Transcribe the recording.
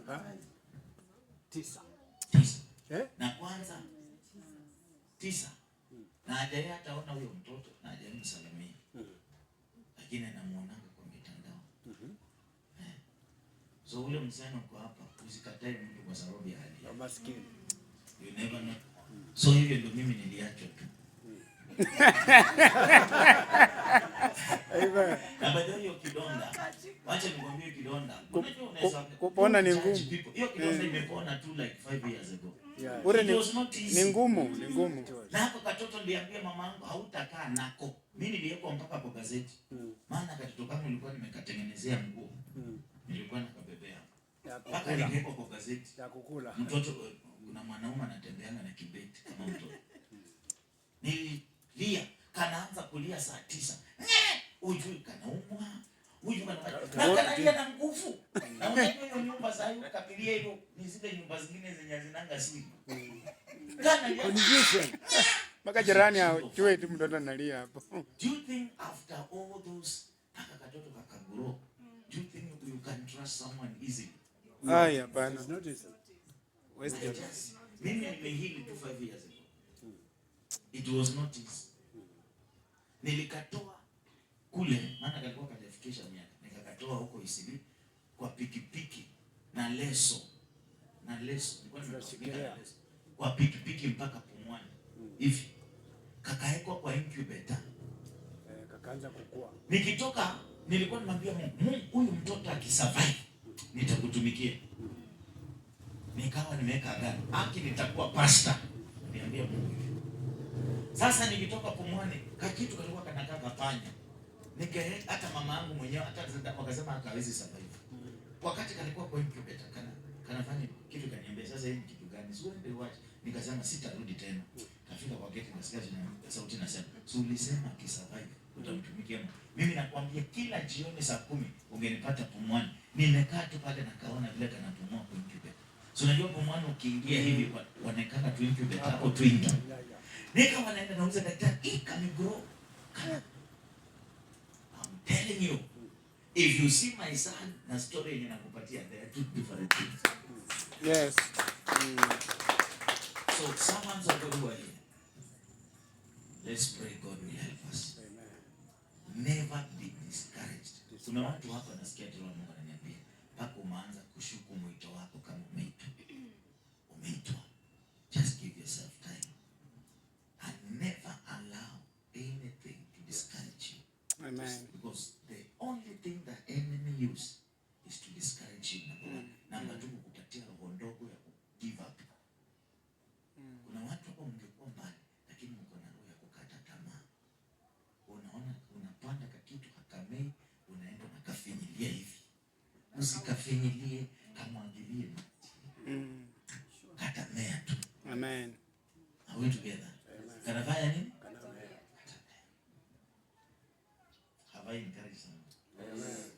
9. Na kwanza 9 na hajaye hataona huyo mtoto na hajaye msalimia, lakini anamuona kwa mitandao. So ule msemo kwa hapa, usikatae mtu kwa sababu ya hali ya maskini. You never know. So hivyo ndio mimi niliacho tu. Na baada hiyo kidonda, wacha nikwambie kidonda. Kupona ni ngumu. Hiyo kidonda imepona tu like 5 years ago. Ure ni ngumu. Na hapo katoto niliambia mamangu hautakaa nako. Mimi niliwekwa mpaka kwa gazeti. Maana katoto kama nilikuwa nimekatengenezea nguo. Nilikuwa nakabebea. Mpaka niliwekwa kwa gazeti. Ya kukula. Mtoto kuna mwanaume anatembeanga na kibeti kama mtoto. Nilia kanaanza kulia saa 9. Ujui kanaumwa. Ujui kanalia na nguvu. Na unajua hiyo nyumba za hiyo kapilia hiyo ni zile nyumba zingine zenye zinanga siri. Mpaka jirani ajue tu mtoto analia hapo. Do you think after all those katoto kakaguro, do you think you can trust someone easily? Hapana. Mimi nimehili tu 5 years ago. It was not easy. Nilikatoa kule, maana kalikuwa kajafikisha miaka. Nikakatoa huko Isili kwa pikipiki na leso. Nilikuwa nimeshikilia leso. Kwa pikipiki mpaka Pumwani. Hivi. Kakaekwa kwa incubator. Kakaanza kukua. Nikitoka nilikuwa nimwambia Mungu, huyu mtoto akisurvive nitakutumikia. Nikawa nimeweka agano, nitakuwa pastor. Niambia Mungu. Sasa nikitoka Pumwani, kakitu kalikuwa kanakaa kapanya. Hata mama yangu mwenyewe hata wakasema hakawezi survive. Wakati kalikuwa kwa incubator kanafanya kitu kaniambia sasa hii kitu gani? Sio ndio watch. Nikasema sitarudi tena. Kafika kwa gate nasikia sauti nasema, "So ulisema akisurvive utamtumikia Mungu." Mimi nakwambia kila jioni saa 10 ungenipata Pumwani. Nimekaa tu pale na kaona vile kanapumua kwa incubator. So unajua Pumwani ukiingia hivi wanaekana tu incubator hapo twinga. Nikawa naenda nauliza daktari, can you grow? I'm telling you, if you see my son na story yenye nakupatia, they are two different things. Yes. So someone's over here. Let's pray God will help us. Amen. Never be discouraged. Kuna watu hapa nasikia tu Mungu ananiambia, mpaka umeanza kushuku mwito wako kama umeitwa. Just give yourself time. And never allow anything to discourage you. Amen. Because the only thing that enemy use is to discourage you. Number 2, kupatia roho ndogo ya give up. Kuna watu hapo mngekuwa mbali, lakini mko na roho ya kukata tamaa. Unaona unapanda kitu hakamei, unaenda unakafinyilia hivi. Usikafinyilie, kamwangilie. Kata mea tu. Amen. Are we together? Kanafanya nini? Have I encouraged someone? Amen.